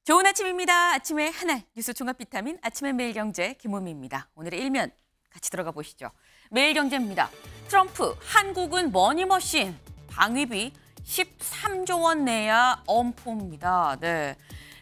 좋은 아침입니다. 아침의 하나 뉴스 종합 비타민 아침의 매일경제 김우미입니다. 오늘의 일면 같이 들어가 보시죠. 매일경제입니다. 트럼프 한국은 머니머신 방위비 13조 원 내야 엄포입니다. 네,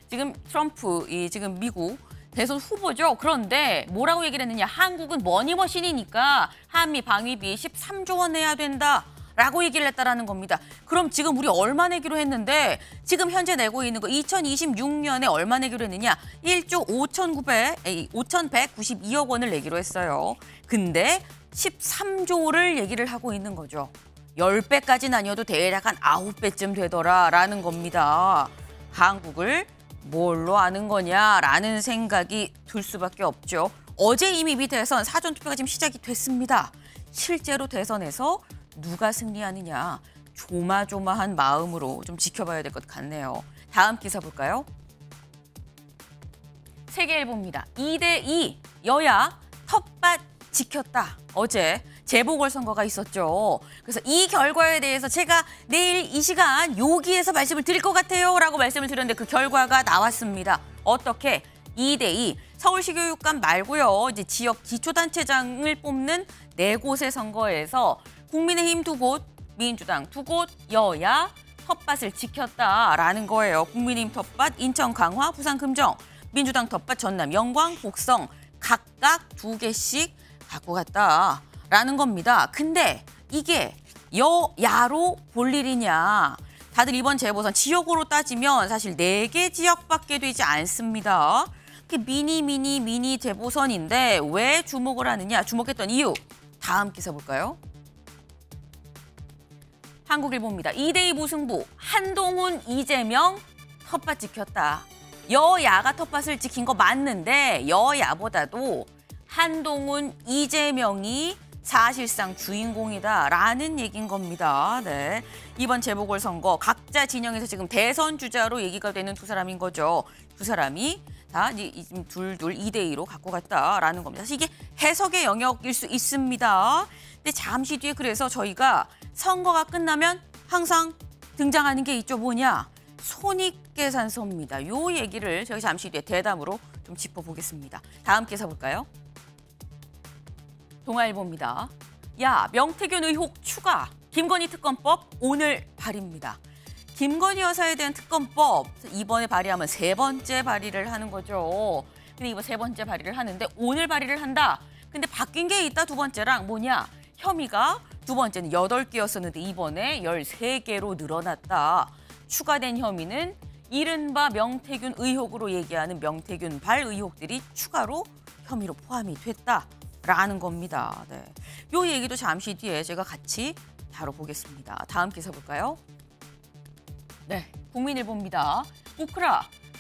지금 트럼프 지금 미국 대선 후보죠. 그런데 뭐라고 얘기를 했느냐? 한국은 머니머신이니까 한미 방위비 13조 원 내야 된다. 라고 얘기를 했다라는 겁니다. 그럼 지금 우리 얼마 내기로 했는데 지금 현재 내고 있는 거 2026년에 얼마 내기로 했느냐? 1조 5,192억 원을 내기로 했어요. 근데 13조를 얘기를 하고 있는 거죠. 10배까지는 아니어도 대략 한 9배쯤 되더라라는 겁니다. 한국을 뭘로 아는 거냐라는 생각이 들 수밖에 없죠. 어제 이미 미 대선 사전투표가 지금 시작이 됐습니다. 실제로 대선에서 누가 승리하느냐 조마조마한 마음으로 좀 지켜봐야 될 것 같네요. 다음 기사 볼까요? 세계일보입니다. 2대2 여야 텃밭 지켰다. 어제 재보궐선거가 있었죠. 그래서 이 결과에 대해서 제가 내일 이 시간 여기에서 말씀을 드릴 것 같아요 라고 말씀을 드렸는데 그 결과가 나왔습니다. 어떻게? 2대2 서울시 교육감 말고요. 이제 지역 기초단체장을 뽑는 4곳의 선거에서 국민의힘 2곳, 민주당 2곳, 여야 텃밭을 지켰다라는 거예요. 국민의힘 텃밭 인천 강화, 부산 금정, 민주당 텃밭 전남 영광, 곡성 각각 2개씩 갖고 갔다라는 겁니다. 근데 이게 여야로 볼 일이냐? 다들 이번 재보선 지역으로 따지면 사실 4개 지역밖에 되지 않습니다. 미니 재보선인데 왜 주목을 하느냐? 주목했던 이유 다음 기사 볼까요? 한국일보입니다. 2대2 무승부, 한동훈, 이재명 텃밭 지켰다. 여야가 텃밭을 지킨 거 맞는데 여야보다도 한동훈, 이재명이 사실상 주인공이다라는 얘기인 겁니다. 네, 이번 재보궐선거 각자 진영에서 지금 대선 주자로 얘기가 되는 두 사람인 거죠. 두 사람이 다 둘 2대2로 갖고 갔다라는 겁니다. 사실 이게 해석의 영역일 수 있습니다. 근데 잠시 뒤에 그래서 저희가 선거가 끝나면 항상 등장하는 게 있죠. 뭐냐? 손익계산서입니다. 요 얘기를 저희 잠시 뒤에 대담으로 좀 짚어보겠습니다. 다음 기사 볼까요? 동아일보입니다. 야, 명태균 의혹 추가. 김건희 특검법 오늘 발의입니다. 김건희 여사에 대한 특검법 이번에 발의하면 3번째 발의를 하는 거죠. 근데 이번 3번째 발의를 하는데 오늘 발의를 한다. 근데 바뀐 게 있다. 2번째랑 뭐냐? 혐의가 2번째는 8개였었는데 이번에 13개로 늘어났다. 추가된 혐의는 이른바 명태균 의혹으로 얘기하는 명태균 발 의혹들이 추가로 혐의로 포함이 됐다라는 겁니다. 네, 요 얘기도 잠시 뒤에 제가 같이 다뤄보겠습니다. 다음 기사 볼까요? 네, 국민일보입니다.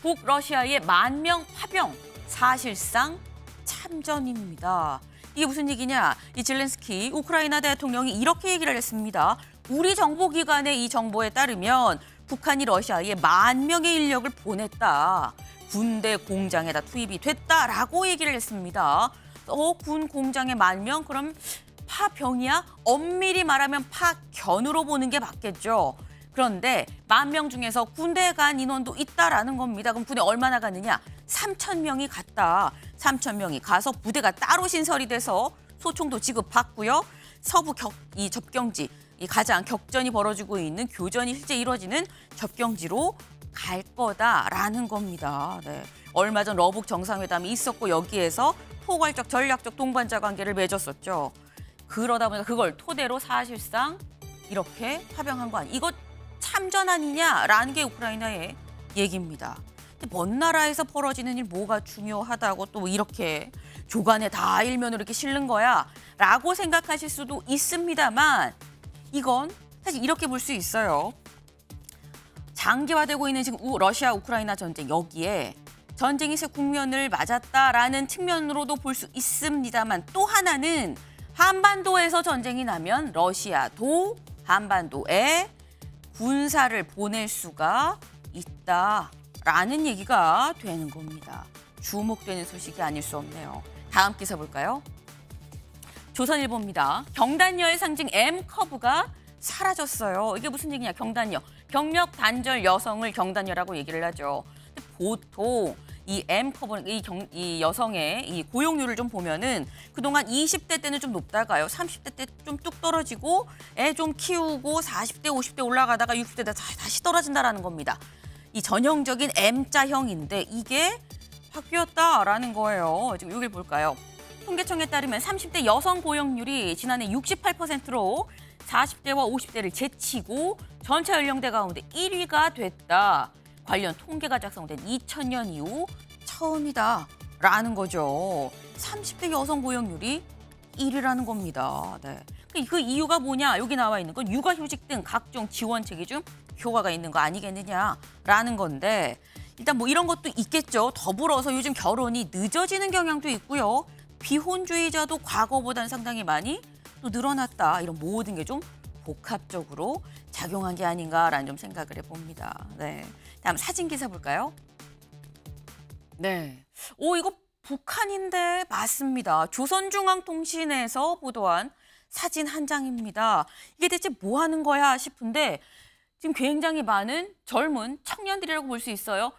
북러시아의 10,000명 파병 사실상 참전입니다. 이게 무슨 얘기냐? 이 젤렌스키 우크라이나 대통령이 이렇게 얘기를 했습니다. 우리 정보기관의 이 정보에 따르면 북한이 러시아에 10,000명의 인력을 보냈다. 군대 공장에다 투입이 됐다라고 얘기를 했습니다. 군 공장에 10,000명? 그럼 파병이야? 엄밀히 말하면 파견으로 보는 게 맞겠죠. 그런데 10,000명 중에서 군대에 간 인원도 있다라는 겁니다. 그럼 군에 얼마나 갔느냐? 3,000명이 갔다. 3,000명이 가서 부대가 따로 신설이 돼서 소총도 지급받고요. 서부 이 접경지, 이 가장 격전이 벌어지고 있는 교전이 실제 이루어지는 접경지로 갈 거다라는 겁니다. 네, 얼마 전 러북 정상회담이 있었고 여기에서 포괄적 전략적 동반자 관계를 맺었었죠. 그러다 보니까 그걸 토대로 사실상 이렇게 파병한 거 아니야. 이거 참전 아니냐라는 게 우크라이나의 얘기입니다. 근데 먼 나라에서 벌어지는 일 뭐가 중요하다고 또 이렇게 조간에 다 일면으로 이렇게 실는 거야 라고 생각하실 수도 있습니다만 이건 사실 이렇게 볼 수 있어요. 장기화되고 있는 지금 러시아 우크라이나 전쟁 여기에 전쟁이 새 국면을 맞았다라는 측면으로도 볼 수 있습니다만 또 하나는 한반도에서 전쟁이 나면 러시아도 한반도에 군사를 보낼 수가 있다라는 얘기가 되는 겁니다. 주목되는 소식이 아닐 수 없네요. 다음 기사 볼까요? 조선일보입니다. 경단녀의 상징 M커브가 사라졌어요. 이게 무슨 얘기냐? 경단녀. 경력 단절 여성을 경단녀라고 얘기를 하죠. 보통 이 M커버, 이 여성의 이 고용률을 좀 보면은 그동안 20대 때는 좀 높다가요. 30대 때 좀 뚝 떨어지고 애 좀 키우고 40대, 50대 올라가다가 60대 다시 떨어진다라는 겁니다. 이 전형적인 M자형인데 이게 바뀌었다라는 거예요. 지금 여기 볼까요? 통계청에 따르면 30대 여성 고용률이 지난해 68%로 40대와 50대를 제치고 전체 연령대 가운데 1위가 됐다. 관련 통계가 작성된 2000년 이후 처음이다라는 거죠. 30대 여성 고용률이 1위라는 겁니다. 네. 그 이유가 뭐냐? 여기 나와 있는 건 육아휴직 등 각종 지원책이 좀 효과가 있는 거 아니겠느냐라는 건데 일단 뭐 이런 것도 있겠죠. 더불어서 요즘 결혼이 늦어지는 경향도 있고요. 비혼주의자도 과거보다는 상당히 많이 또 늘어났다. 이런 모든 게 좀 복합적으로 작용한 게 아닌가라는 좀 생각을 해봅니다. 네. 다음 사진 기사 볼까요? 네. 오, 이거 북한인데 맞습니다. 조선중앙통신에서 보도한 사진 한 장입니다. 이게 대체 뭐 하는 거야 싶은데 지금 굉장히 많은 젊은 청년들이라고 볼 수 있어요.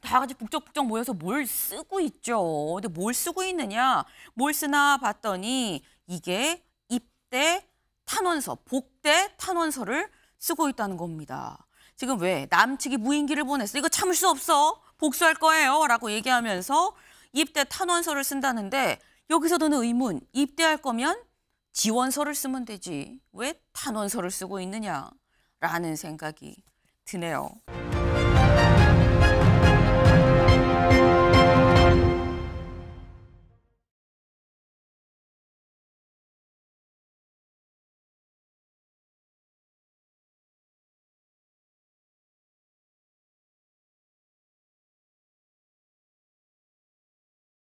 다 같이 북적북적 모여서 뭘 쓰고 있죠. 근데 뭘 쓰고 있느냐? 뭘 쓰나 봤더니 이게 입대 탄원서, 복대 탄원서를 쓰고 있다는 겁니다. 지금 왜 남측이 무인기를 보냈어? 이거 참을 수 없어. 복수할 거예요. 라고 얘기하면서 입대 탄원서를 쓴다는데 여기서 드는 의문, 입대할 거면 지원서를 쓰면 되지. 왜 탄원서를 쓰고 있느냐라는 생각이 드네요.